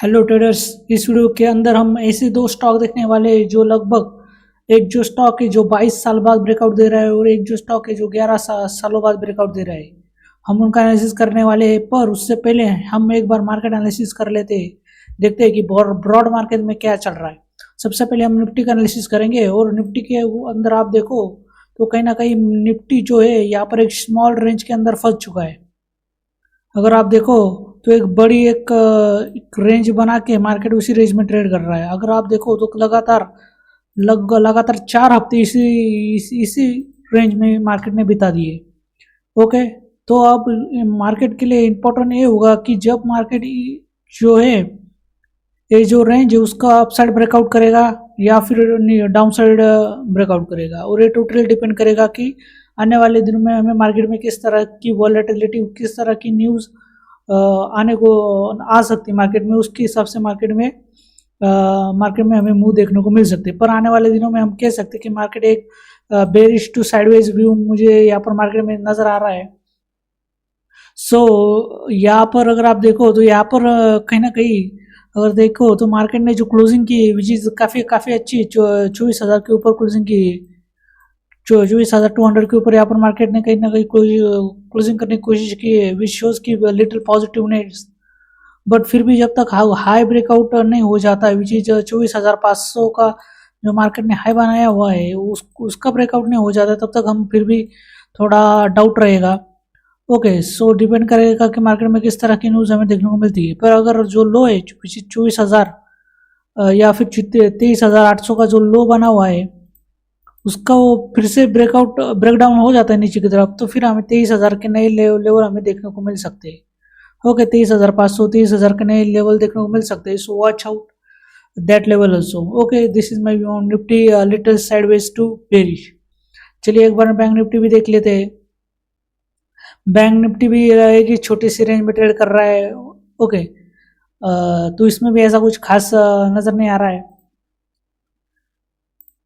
Hello traders. इस video के अंदर हम ऐसे दो स्टॉक देखने वाले हैं जो लगभग एक जो स्टॉक है जो 22 साल बाद ब्रेकआउट दे रहा है और एक जो स्टॉक है जो 11 सालों बाद ब्रेकआउट दे रहा है। हम उनका एनालिसिस करने वाले हैं, पर उससे पहले हम एक बार मार्केट एनालिसिस कर लेते हैं, देखते हैं कि ब्रॉड मार्केट में क्या चल रहा है। सबसे पहले हम निफ्टी का एनालिसिस करेंगे और निफ्टी के अंदर आप देखो तो कहीं ना कहीं निफ्टी जो है यहाँ पर एक स्मॉल रेंज के अंदर फंस चुका है। अगर आप देखो तो एक बड़ी एक रेंज बना के मार्केट उसी रेंज में ट्रेड कर रहा है। अगर आप देखो तो लगातार 4 हफ्ते इसी रेंज में मार्केट ने बिता दिए। ओके, तो अब मार्केट के लिए इम्पोर्टेंट ये होगा कि जब मार्केट जो है ये जो रेंज है उसका अपसाइड ब्रेकआउट करेगा या फिर डाउन साइड ब्रेकआउट करेगा, और ये टोटली डिपेंड करेगा कि आने वाले दिनों में हमें मार्केट में किस तरह की वॉलेटिलिटी, किस तरह की न्यूज़ आने को आ सकती है मार्केट में। उसके हिसाब से मार्केट में हमें मूव देखने को मिल सकते हैं। पर आने वाले दिनों में हम कह सकते हैं कि मार्केट एक बेरिश टू साइडवेज व्यू मुझे यहाँ पर मार्केट में नज़र आ रहा है। यहाँ पर अगर आप देखो तो यहाँ पर कहीं ना कहीं अगर देखो तो मार्केट ने जो क्लोजिंग की विच इज़ काफ़ी अच्छी 24,000 के ऊपर क्लोजिंग की, 24,200 के ऊपर यहाँ पर मार्केट ने कहीं ना कहीं क्लोजिंग करने की कोशिश की है, विच शोज की लिटिल पॉजिटिवनेस। बट फिर भी जब तक हाई ब्रेकआउट नहीं हो जाता है, विच इज 24,500 का जो मार्केट ने हाई बनाया हुआ है उसका ब्रेकआउट नहीं हो जाता, तब तक हम फिर भी थोड़ा डाउट रहेगा। ओके, सो डिपेंड करेगा कि मार्केट में किस तरह की न्यूज़ हमें देखने को मिलती है। पर अगर जो लो है 24,000 या फिर 23,800 का जो लो बना हुआ है उसका वो फिर से ब्रेकडाउन हो जाता है नीचे की तरफ, तो फिर हमें 23,000 के नए लेवल हमें देखने को मिल सकते हैं। ओके, 23,500 23,000 के नए लेवल देखने को मिल सकते हैं, so watch out that level also. Okay, this is my view on Nifty little sideways to bearish. चलिए एक बार बैंक निफ्टी भी देख लेते हैं। बैंक निफ्टी भी एक ही छोटी सी रेंज में ट्रेड कर रहा है। ओके, तो इसमें भी ऐसा कुछ खास नज़र नहीं आ रहा है।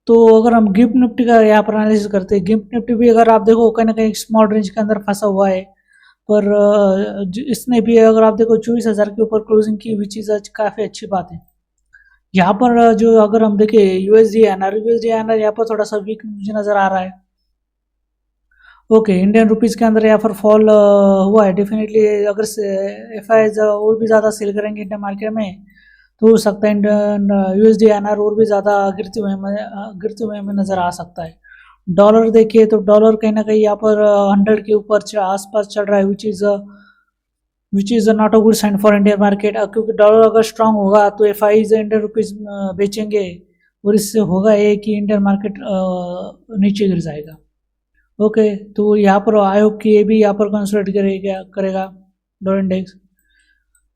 तो अगर हम गिफ्ट निफ्टी का यहाँ पर एनालिसिस करते हैं, गिफ्ट निफ्टी भी अगर आप देखो कहीं ना कहीं स्मॉल रेंज के अंदर फंसा हुआ है, पर इसने भी अगर आप देखो 24,000 के ऊपर क्लोजिंग की, विच इज़ काफ़ी अच्छी बात है। यहाँ पर जो अगर हम देखें यूएसडी एनआर यहाँ पर थोड़ा सा वीक मुझे नज़र आ रहा है। ओके, इंडियन रुपीज़ के अंदर यहाँ पर फॉल हुआ है डेफिनेटली। अगर एफ और भी ज़्यादा सेल करेंगे इंडियन मार्केट में तो हो सकता है इंडियन यूएसडी-एनआर और भी ज़्यादा गिरते हुए हमें नज़र आ सकता है। डॉलर देखिए तो डॉलर कहीं ना कहीं यहाँ पर 100 के ऊपर आसपास चल रहा है, which is not a good sign for Indian market, क्योंकि डॉलर अगर स्ट्रांग होगा तो एफ आई इंडियन रुपीज़ बेचेंगे और इससे होगा ये कि इंडियन मार्केट नीचे गिर जाएगा। ओके, तो यहाँ पर आई होप कि ये भी यहाँ पर कंसोलिडेट करेगा डॉलर इंडेक्स।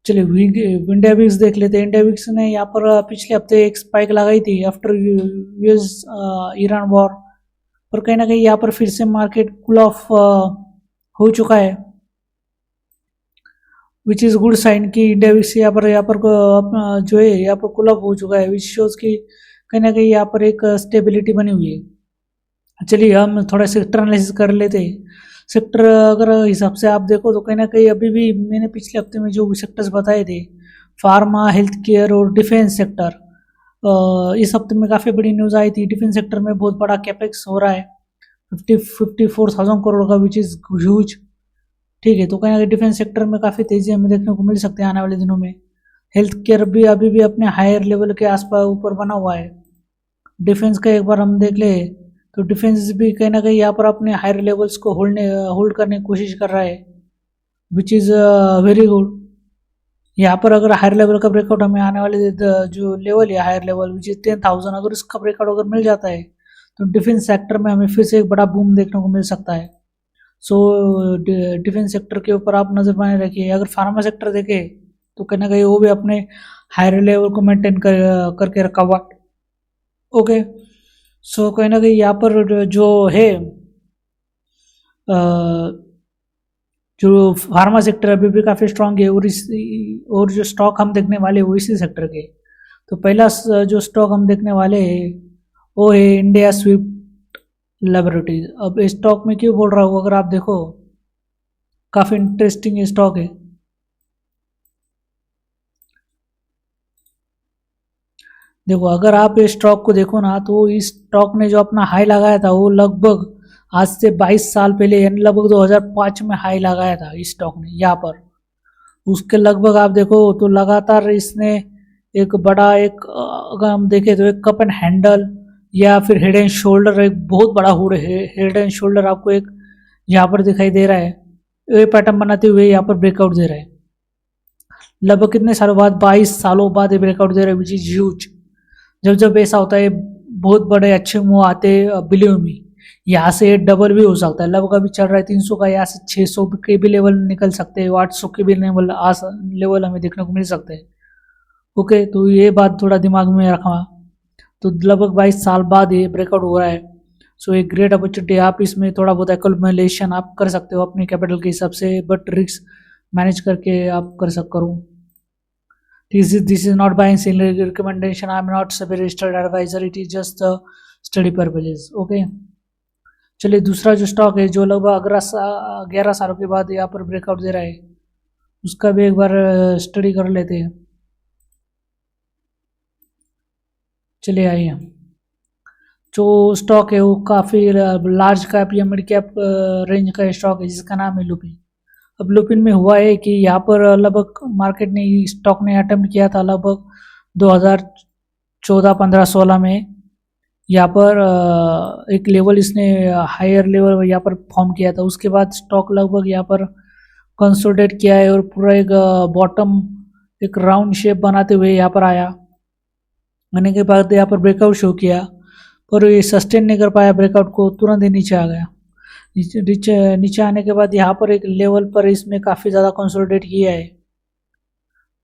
चलिए इंडिया विक्स देख लेते हैं। इंडिया विक्स ने यहाँ पर पिछले हफ्ते एक स्पाइक लगाई थी आफ्टर यूएस ईरान वॉर, पर कहीं ना कहीं यहाँ पर फिर से मार्केट कूल ऑफ हो चुका है, विच इज़ गुड साइन कि इंडिया विक्स यहाँ पर जो है यहाँ पर कूल ऑफ हो चुका है, विच शोज कि कहीं ना कहीं यहाँ पर एक स्टेबिलिटी बनी हुई है। चलिए हम थोड़ा सेक्टर एनालिसिस कर लेते हैं। सेक्टर अगर हिसाब से आप देखो तो कहीं ना कहीं अभी भी मैंने पिछले हफ्ते में जो सेक्टर्स बताए थे, फार्मा, हेल्थ केयर और डिफेंस सेक्टर, इस हफ्ते में काफ़ी बड़ी न्यूज़ आई थी। डिफेंस सेक्टर में बहुत बड़ा कैपेक्स हो रहा है 54,000 करोड़ का, विच इज़ ह्यूज। ठीक है, तो कहीं ना कहीं डिफेंस सेक्टर में काफ़ी तेज़ी हमें देखने को मिल सकते हैं आने वाले दिनों में। हेल्थ केयर भी अभी भी अपने हायर लेवल के आसपास ऊपर बना हुआ है। डिफेंस का एक बार हम देख ले तो डिफेंस भी कहीं ना कहीं यहाँ पर अपने हायर लेवल्स को होल्ड करने की कोशिश कर रहा है, विच इज़ वेरी गुड। यहाँ पर अगर हायर लेवल का ब्रेकआउट हमें आने वाले जो लेवल है हायर लेवल विच इज़ 10,000, अगर इसका ब्रेकआउट अगर मिल जाता है तो डिफेंस सेक्टर में हमें फिर से एक बड़ा बूम देखने को मिल सकता है। सो डिफेंस सेक्टर के ऊपर आप नज़र बनाए रखिए। अगर फार्मा सेक्टर देखें तो कहीं ना कहीं वो भी अपने हायर लेवल को मेंटेन करके रखा हुआ। ओके, सो कहीं ना कहीं यहाँ पर जो है जो फार्मा सेक्टर अभी भी काफ़ी स्ट्रांग है, और जो स्टॉक हम देखने वाले वो इसी सेक्टर के। तो पहला जो स्टॉक हम देखने वाले हैं वो है इंडिया स्विफ्ट लेबोरेटरीज। अब इस स्टॉक में क्यों बोल रहा हूँ, अगर आप देखो काफ़ी इंटरेस्टिंग स्टॉक है। देखो अगर आप इस स्टॉक को देखो ना, तो इस स्टॉक ने जो अपना हाई लगाया था वो लगभग आज से 22 साल पहले यानी लगभग 2005 में हाई लगाया था इस स्टॉक ने यहाँ पर। उसके लगभग आप देखो तो लगातार इसने एक बड़ा एक अगर हम देखें तो एक कप एंड हैंडल या फिर हेड एंड शोल्डर, एक बहुत बड़ा हेड एंड शोल्डर आपको एक यहाँ पर दिखाई दे रहा है। ये पैटर्न बनाते हुए यहाँ पर ब्रेकआउट दे रहा है लगभग कितने सालों बाद, 22 सालों बाद ये ब्रेकआउट दे रहा है, विच इज ह्यूज। जब जब ऐसा होता है बहुत बड़े अच्छे मूव आते हैं, बिलीव मी यहाँ से डबल भी हो सकता है। लगभग अभी चल रहा है 300 का, यहाँ से 600 के भी लेवल निकल सकते हैं, 800 के भी लेवल हमें देखने को मिल सकते हैं। ओके, तो ये बात थोड़ा दिमाग में रखा। तो लगभग 22 साल बाद ये ब्रेकआउट हो रहा है। सो एक ग्रेट अपॉर्चुनिटी, आप इसमें थोड़ा बहुत एक्यूमुलेशन आप कर सकते हो अपने कैपिटल के हिसाब से, बट रिस्क मैनेज करके आप कर करो। This is not buying sale recommendation. I am not a registered advisor. It is just a study purposes. Okay. चलिए दूसरा जो स्टॉक है जो लगभग 11 सालों के बाद यहाँ पर ब्रेकआउट दे रहा है, उसका भी एक बार स्टडी कर लेते हैं। चलिए आइए, जो स्टॉक है वो काफ़ी लार्ज कैप या मिड कैप रेंज का स्टॉक है जिसका नाम है लुपिन। अब लुपिन में हुआ है कि यहाँ पर लगभग मार्केट ने स्टॉक ने अटेम्प्ट किया था लगभग 2014, 15, 16 में। यहाँ पर एक लेवल इसने हायर लेवल यहाँ पर फॉर्म किया था। उसके बाद स्टॉक लगभग यहाँ पर कंसोलिडेट किया है और पूरा एक बॉटम एक राउंड शेप बनाते हुए यहाँ पर आया। आने के बाद यहाँ पर ब्रेकआउट शो किया, पर ये सस्टेन नहीं कर पाया ब्रेकआउट को, तुरंत ही नीचे आ गया। नीचे आने के बाद यहाँ पर एक लेवल पर इसमें काफ़ी ज़्यादा कंसोलिडेट किया है।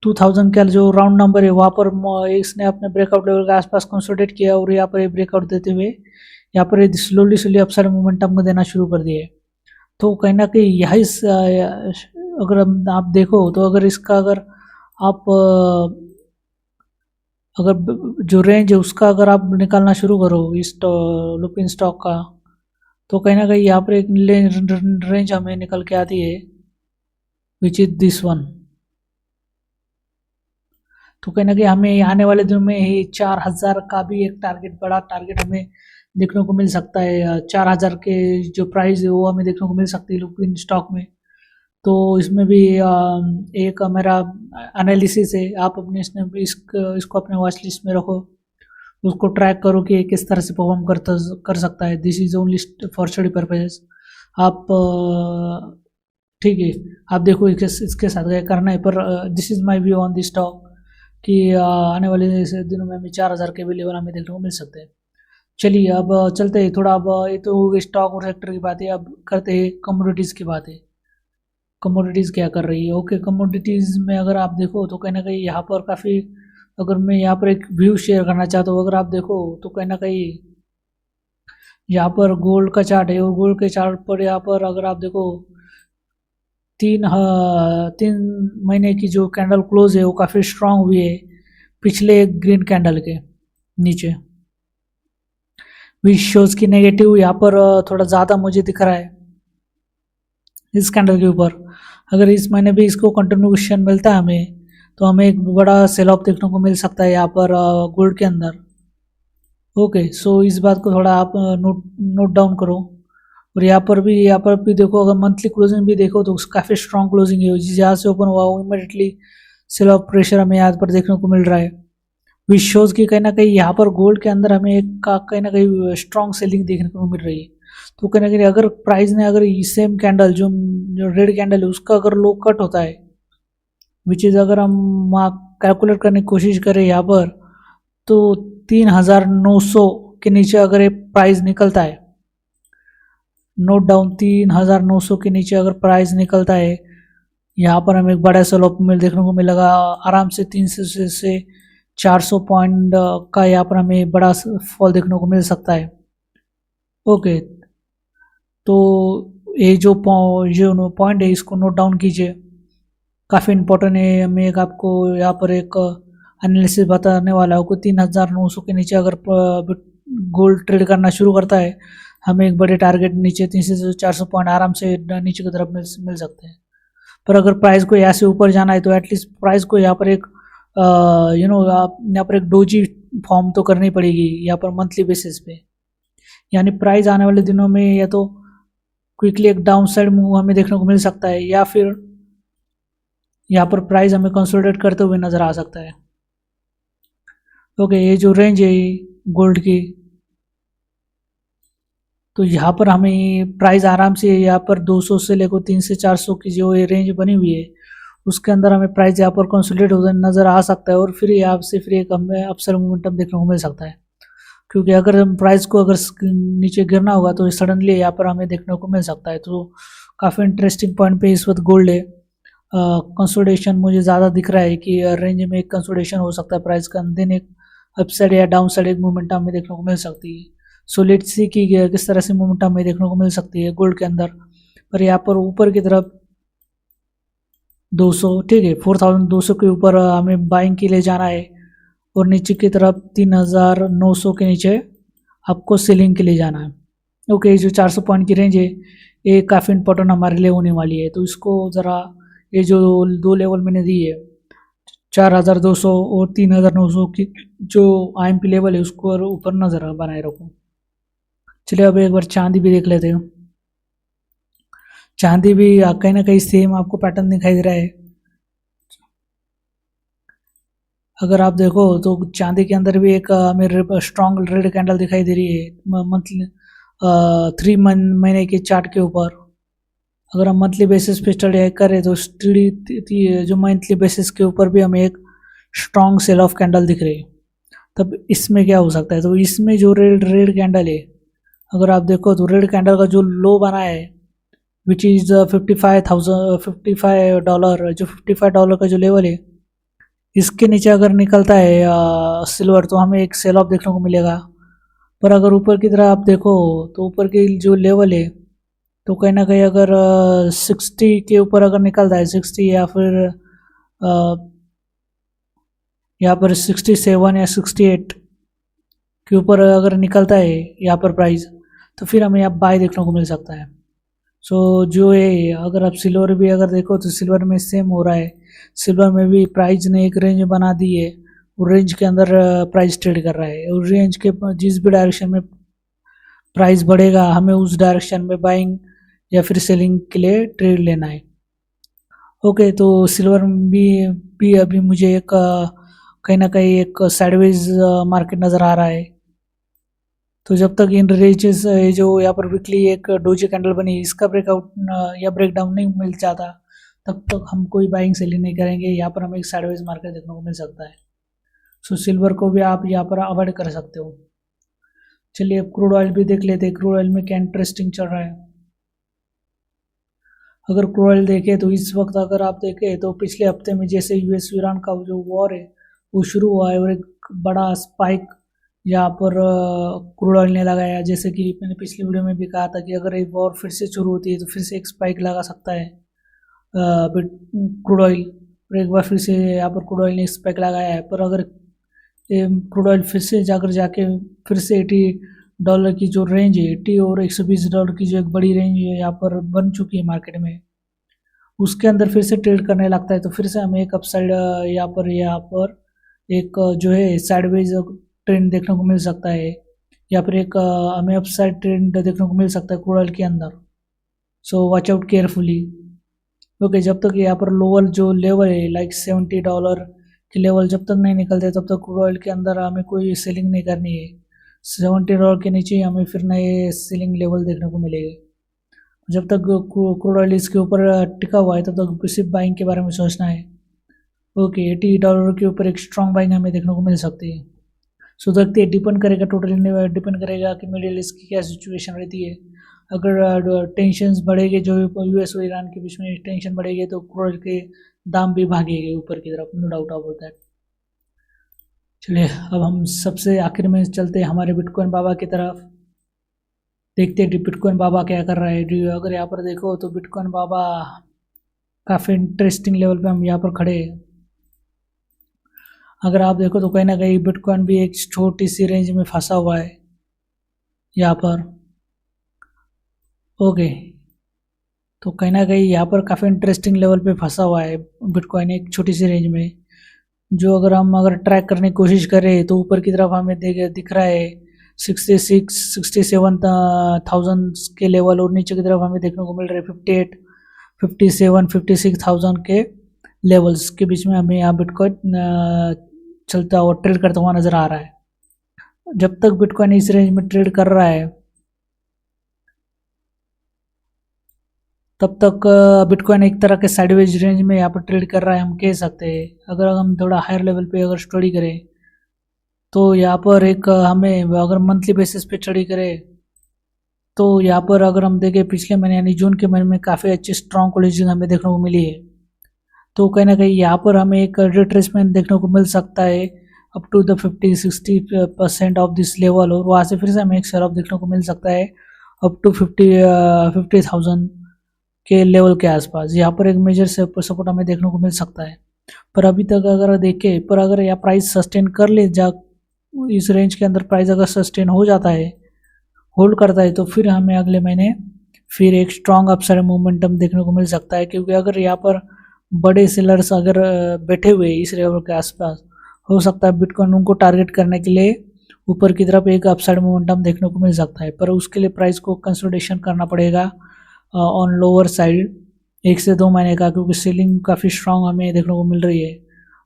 2000 का जो राउंड नंबर है वहाँ पर इसने अपने ब्रेकआउट लेवल के आसपास कंसोलिडेट किया और यहाँ पर एक ब्रेकआउट देते हुए यहाँ पर स्लोली अपसाइड मोमेंटम को देना शुरू कर दिए। तो कहीं ना कहीं यही अगर आप देखो तो अगर इसका अगर आप अगर जो रेंज है उसका अगर आप निकालना शुरू करो इस लुपिन स्टॉक का, तो कहीं ना कहीं यहाँ पर एक रेंज हमें निकल के आती है विच इज दिस वन। तो कहीं ना कहीं हमें आने वाले दिनों में ही 4000 का भी एक टारगेट, बड़ा टारगेट हमें देखने को मिल सकता है। 4000 के जो प्राइस है वो हमें देखने को मिल सकती है लुपिन स्टॉक में। तो इसमें भी एक मेरा एनालिसिस है, आप अपने इसको अपने वॉच लिस्ट में रखो, उसको ट्रैक करो कि किस तरह से परफॉर्म कर सकता है। This is only for study purposes. आप ठीक है, आप देखो इसके साथ क्या करना है, पर this is my view on this stock कि आने वाले दिनों में हमें 4000 के भी लेवल हमें देखने को मिल सकते हैं। चलिए अब चलते हैं थोड़ा, अब ये तो स्टॉक और सेक्टर की बात है, अब करते हैं कमोडिटीज़ की बात है। कमोडिटीज़ क्या कर रही है? ओके, कमोडिटीज़ में अगर आप देखो तो कहीं ना कहीं यहाँ पर काफ़ी, अगर मैं यहाँ पर एक व्यू शेयर करना चाहता हूँ, अगर आप देखो तो कहीं ना कहीं यहाँ पर गोल्ड का चार्ट है और गोल्ड के चार्ट पर यहाँ पर अगर आप देखो 3 महीने की जो कैंडल क्लोज है वो काफ़ी स्ट्रांग हुई है पिछले एक ग्रीन कैंडल के नीचे, विच शोज की नेगेटिव यहाँ पर थोड़ा ज़्यादा मुझे दिख रहा है इस कैंडल के ऊपर। अगर इस महीने भी इसको कंटिन्यूएशन मिलता है हमें, तो हमें एक बड़ा सेल ऑफ देखने को मिल सकता है यहाँ पर गोल्ड के अंदर। ओके, सो इस बात को थोड़ा आप नोट डाउन करो। और यहाँ पर भी देखो, अगर मंथली क्लोजिंग भी देखो तो काफ़ी स्ट्रॉन्ग क्लोजिंग है, जहाँ से ओपन हुआ वो इमीडिएटली सेल ऑफ प्रेशर हमें यहाँ पर देखने को मिल रहा है, विच शोज की कहीं ना कहीं यहाँ पर गोल्ड के अंदर हमें एक कहीं ना कहीं स्ट्रॉन्ग सेलिंग देखने को मिल रही है। तो कहीं ना कहीं अगर प्राइस ने अगर सेम कैंडल जो रेड कैंडल है उसका अगर लो कट होता है, विच इज़ अगर हम कैलकुलेट करने की कोशिश करें यहाँ पर, तो 3900 के नीचे अगर ये प्राइस निकलता है, नोट डाउन 3900 के नीचे अगर प्राइस निकलता है, यहाँ पर हमें एक बड़ा सेल ऑफ देखने को मिलेगा। आराम से 300 से 400 पॉइंट का यहाँ पर हमें बड़ा फॉल देखने को मिल सकता है। ओके, तो ये जो पॉइंट है इसको नोट डाउन कीजिए, काफ़ी इंपॉर्टेंट है। मैं एक आपको यहाँ पर एक एनालिसिस बताने वाला हूँ कि 3900 के नीचे अगर गोल्ड ट्रेड करना शुरू करता है, हमें एक बड़े टारगेट नीचे 300 से 400 पॉइंट आराम से नीचे की तरफ मिल सकते हैं। पर अगर प्राइस को यहाँ से ऊपर जाना है तो एटलीस्ट प्राइस को यहाँ पर एक यहाँ पर एक डोजी फॉर्म तो करनी पड़ेगी यहाँ पर मंथली बेसिस पे, यानी प्राइस आने वाले दिनों में या तो क्विकली एक डाउन साइड मूव हमें देखने को मिल सकता है, या फिर यहाँ पर प्राइस हमें कंसोलिडेट करते हुए नज़र आ सकता है। ओके, ये जो रेंज है गोल्ड की, तो यहाँ पर हमें प्राइस आराम से यहाँ पर 200 से लेकर 300 से 400 की जो ये रेंज बनी हुई है उसके अंदर हमें प्राइस यहाँ पर कंसोलिडेट होता नज़र आ सकता है, और फिर यहाँ से फिर एक हमें अपसाइड मोमेंटम देखने को मिल सकता है। क्योंकि अगर हम प्राइस को अगर नीचे गिरना होगा तो सडनली यहाँ पर हमें देखने को मिल सकता है। तो काफ़ी इंटरेस्टिंग पॉइंट पे इस वक्त गोल्ड है। कंसोलिडेशन मुझे ज़्यादा दिख रहा है कि रेंज में एक कंसोलिडेशन हो सकता है प्राइस का, देन एक अपसाइड या डाउन साइड एक मोमेंटम हमें देखने को मिल सकती है। सो लेट्स सी कि किस तरह से मोमेंटम हमें देखने को मिल सकती है गोल्ड के अंदर। पर यहाँ पर ऊपर की तरफ 200, ठीक है, 4200 के ऊपर हमें बाइंग के लिए जाना है, और नीचे की तरफ 3900 के नीचे आपको सेलिंग के लिए जाना है। ओके, जो 400 पॉइंट की रेंज है ये काफ़ी इंपॉर्टेंट हमारे लिए होने वाली है। तो इसको ज़रा, ये जो दो लेवल मैंने दी है 4200 और 3900 की जो IMP लेवल है उसको ऊपर नज़र बनाए रखो। चलिए अब एक बार चांदी भी देख लेते हैं। चांदी भी कहीं ना कहीं सेम आपको पैटर्न दिखाई दे रहा है। अगर आप देखो तो चांदी के अंदर भी एक हमें स्ट्रॉन्ग रेड कैंडल दिखाई दे रही है मंथली 3 महीने के चार्ट के ऊपर। अगर हम मंथली बेसिस पे स्टडी करें तो जो मंथली बेसिस के ऊपर भी हमें एक स्ट्रॉन्ग सेल ऑफ कैंडल दिख रही है। तब इसमें क्या हो सकता है, तो इसमें जो रेड कैंडल है, अगर आप देखो तो रेड कैंडल का जो लो बना है विच इज़ $55, जो $55 का जो लेवल है इसके नीचे अगर निकलता है सिल्वर तो हमें एक सेल ऑफ देखने को मिलेगा। पर अगर ऊपर की तरह आप देखो तो ऊपर की जो लेवल है तो कहीं ना कहीं अगर 60 के ऊपर अगर निकलता है 60 या फिर यहाँ पर 67 या 68 के ऊपर अगर निकलता है यहाँ पर प्राइस, तो फिर हमें यहाँ बाय देखने को मिल सकता है। सो जो है अगर आप सिल्वर भी अगर देखो तो सिल्वर में सेम हो रहा है। सिल्वर में भी प्राइस ने एक रेंज बना दी है, और रेंज के अंदर प्राइस ट्रेड कर रहा है, और रेंज के जिस भी डायरेक्शन में प्राइस बढ़ेगा हमें उस डायरेक्शन में बाइंग या फिर सेलिंग के लिए ट्रेड लेना है। ओके, तो सिल्वर भी अभी मुझे एक कहीं ना कहीं एक साइडवेज मार्केट नज़र आ रहा है। तो जब तक इन रेंजेस जो यहाँ पर वीकली एक डोजी कैंडल बनी इसका ब्रेकआउट या ब्रेकडाउन नहीं मिल जाता तब तक हम कोई बाइंग सेलिंग नहीं करेंगे। यहाँ पर हमें एक साइडवेज मार्केट देखने को मिल सकता है। सो सिल्वर को भी आप यहाँ पर अवॉइड कर सकते हो। चलिए अब क्रूड ऑयल भी देख लेते हैं, क्रूड ऑयल में क्या इंटरेस्टिंग चल रहा है। अगर क्रूड ऑयल देखें तो इस वक्त अगर आप देखें तो पिछले हफ्ते में जैसे US ईरान का जो वॉर है वो शुरू हुआ है, और एक बड़ा स्पाइक यहाँ पर क्रूड ऑयल ने लगाया। जैसे कि मैंने पिछली वीडियो में भी कहा था कि अगर एक वॉर फिर से शुरू होती है तो फिर से एक स्पाइक लगा सकता है क्रूड ऑयल, और एक बार फिर से यहाँ पर क्रूड ऑयल ने स्पाइक लगाया है। पर अगर क्रूड ऑयल फिर से जाके फिर से $80 की जो रेंज है, 80 और $120 की जो एक बड़ी रेंज है यहाँ पर बन चुकी है मार्केट में, उसके अंदर फिर से ट्रेड करने लगता है तो फिर से हमें एक अपसाइड यहाँ पर एक जो है साइडवेज ट्रेंड देखने को मिल सकता है, या फिर एक हमें अपसाइड ट्रेंड देखने को मिल सकता है क्रूड ऑयल के अंदर। सो वॉच आउट केयरफुली। ओके, जब तक यहाँ पर लोअर जो लेवल है लाइक $70 के लेवल जब तक नहीं निकलते तब तक क्रूड ऑयल के अंदर हमें कोई सेलिंग नहीं करनी है। $70 के नीचे हमें फिर नए सेलिंग लेवल देखने को मिलेंगे। जब तक क्रूड ऑयल इसके ऊपर टिका हुआ है तब तक सिर्फ बाइंग के बारे में सोचना है। ओके, $80 के ऊपर एक स्ट्रॉन्ग बाइंग हमें देखने को मिल सकती है। सो देखते हैं, डिपेंड करेगा, टोटली डिपेंड करेगा कि मिडिल ईस्ट की क्या सिचुएशन रहती है। अगर टेंशन्स बढ़ेगी, जो US और ईरान के बीच में टेंशन बढ़ेगी तो क्रूड ऑयल के दाम भी भागेंगे ऊपर की तरफ, नो डाउट अबाउट दैट। चलिए अब हम सबसे आखिर में चलते हैं हमारे बिटकॉइन बाबा की तरफ, देखते हैं बिटकॉइन बाबा क्या कर रहा है। अगर यहाँ पर देखो तो बिटकॉइन बाबा काफ़ी इंटरेस्टिंग लेवल पे हम यहाँ पर खड़े हैं। अगर आप देखो तो कहीं ना कहीं बिटकॉइन भी एक छोटी सी रेंज में फंसा हुआ है यहाँ पर। ओके, तो कहीं ना कहीं यहाँ पर काफ़ी इंटरेस्टिंग लेवल पे फंसा हुआ है बिटकॉइन एक छोटी सी रेंज में। जो अगर ट्रैक करने की कोशिश करें तो ऊपर की तरफ हमें दिख रहा है 67,000 के लेवल, और नीचे की तरफ हमें देखने को मिल रहे 58, 57, 56,000 के लेवल्स के बीच में हमें यहाँ बिटकॉइन चलता हुआ ट्रेड करता हुआ नज़र आ रहा है। जब तक बिटकॉइन इस रेंज में ट्रेड कर रहा है तब तक बिटकॉइन एक तरह के साइडवेज रेंज में यहाँ पर ट्रेड कर रहा है, हम कह सकते हैं। अगर हम थोड़ा हायर लेवल पे अगर स्टडी करें तो यहाँ पर एक हमें अगर मंथली बेसिस पे स्टडी करें तो यहाँ पर अगर हम देखें पिछले महीने यानी जून के महीने में काफ़ी अच्छी स्ट्रॉन्ग कोलिजन हमें देखने को मिली है। तो कहीं ना कहीं यहाँ पर हमें एक रिट्रेसमेंट देखने को मिल सकता है up to the 50-60% of this level, और वहाँ से फिर से हमें एक सेल ऑफ देखने को मिल सकता है अप टू 50,000 के लेवल के आसपास। यहाँ पर एक मेजर सपोर्ट हमें देखने को मिल सकता है। पर अभी तक अगर देखें, पर अगर यह प्राइस सस्टेन कर ले इस रेंज के अंदर प्राइस अगर सस्टेन हो जाता है, होल्ड करता है, तो फिर हमें अगले महीने फिर एक स्ट्रॉन्ग अपसाइड मोमेंटम देखने को मिल सकता है। क्योंकि अगर यहाँ पर बड़े सेलर्स अगर बैठे हुए इस लेवल के आसपास, हो सकता है बिटकॉइन उनको टारगेट करने के लिए ऊपर की तरफ एक अपसाइड मोमेंटम देखने को मिल सकता है। पर उसके लिए प्राइस को कंसोलिडेशन करना पड़ेगा ऑन लोअर साइड 1 से 2 महीने का, क्योंकि सेलिंग काफ़ी स्ट्रांग हमें देखने को मिल रही है।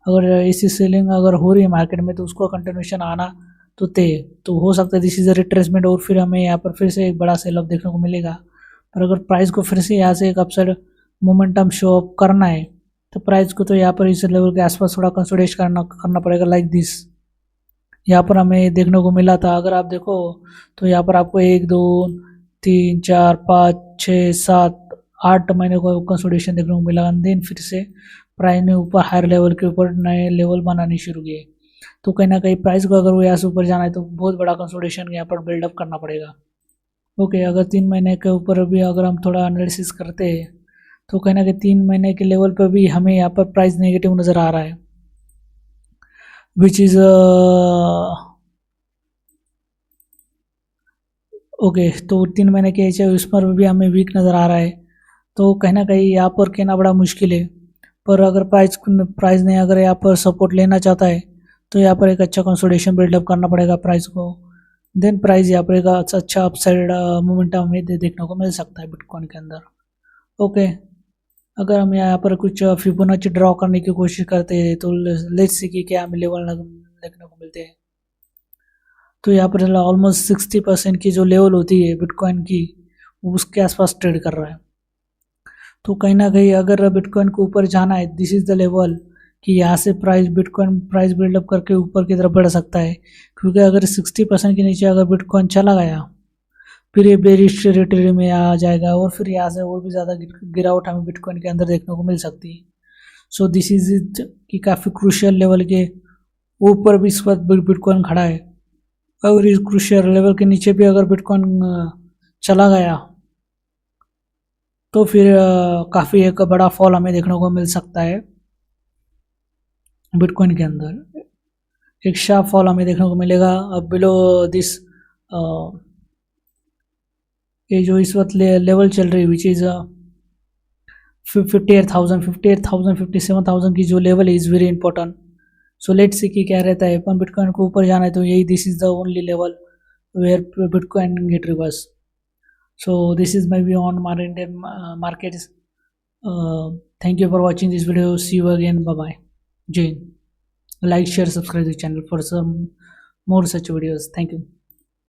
अगर ऐसी सेलिंग अगर हो रही है मार्केट में तो उसको कंटिन्यूशन आना तो हो सकता है दिस इज़ अ रिट्रेसमेंट, और फिर हमें यहाँ पर फिर से एक बड़ा सेल ऑफ देखने को मिलेगा। पर अगर प्राइस को फिर से यहाँ से एक अपसाइड मोमेंटम शो अप करना है तो प्राइस को तो यहाँ पर इस लेवल के आसपास थोड़ा कंसोलिडेट करना पड़ेगा लाइक दिस। यहाँ पर हमें देखने को मिला था, अगर आप देखो तो यहाँ पर आपको 1, 2, 3, 4, 5, 6, 7, 8 महीने को कंसोलिडेशन देखने को मिला। देन फिर से प्राइस ने ऊपर हायर लेवल के ऊपर नए लेवल बनाने शुरू किए। तो कहीं ना कहीं प्राइस को अगर वो यहाँ से ऊपर जाना है तो बहुत बड़ा कंसोलिडेशन यहाँ पर बिल्डअप करना पड़ेगा। ओके, अगर 3 महीने के ऊपर भी अगर हम थोड़ा एनालिसिस करते हैं तो कहीं ना कहीं 3 महीने के लेवल पर भी हमें यहाँ पर प्राइस नेगेटिव नज़र आ रहा है, विच इज़ ओके। तो 3 महीने के एच उस पर भी हमें वीक नज़र आ रहा है। तो कहीं ना कहीं यहाँ पर कहना बड़ा मुश्किल है। पर अगर प्राइस ने अगर यहाँ पर सपोर्ट लेना चाहता है तो यहाँ पर एक अच्छा कंसोलिडेशन बिल्डअप करना पड़ेगा प्राइस को। देन प्राइस यहाँ पर एक अच्छा अपसाइड मोमेंटम हमें देखने को मिल सकता है बिटकॉइन के अंदर। ओके, अगर हम यहाँ पर कुछ फिबोनाची ड्रॉ करने की कोशिश करते हैं तो लेट्स सी कि क्या हमें लेवल देखने को मिलते हैं। तो यहाँ पर ऑलमोस्ट 60% की जो लेवल होती है बिटकॉइन की उसके आसपास ट्रेड कर रहा है। तो कहीं ना कहीं अगर बिटकॉइन को ऊपर जाना है, दिस इज़ द लेवल कि यहाँ से बिटकॉइन प्राइस बिल्डअप करके ऊपर की तरफ बढ़ सकता है। क्योंकि अगर 60% के नीचे अगर बिटकॉइन चला गया फिर ये बेरिश टेरिटरी में आ जाएगा, और फिर यहाँ से और भी ज़्यादा गिरावट हमें बिटकॉइन के अंदर देखने को मिल सकती है। सो दिस इज इट कि काफ़ी क्रूशियल लेवल के ऊपर भी इस वक्त बिटकॉइन खड़ा है। अगर इस क्रूशियल लेवल के नीचे भी अगर बिटकॉइन चला गया तो फिर काफ़ी एक बड़ा फॉल हमें देखने को मिल सकता है बिटकॉइन के अंदर। एक शार्प फॉल हमें देखने को मिलेगा अब बिलो दिस ये जो इस वक्त लेवल चल रही है विच इज़ 58,000, 57,000 की जो लेवल है is very important. So let's see कि क्या रहता है। अपन बिटकॉइन को ऊपर जाना है तो यही this is the only level where bitcoin get reverse. So this is my view on Indian markets. Thank you for watching this video. See you again. Bye bye. Jane. Like, share, subscribe the channel for some more such videos. Thank you.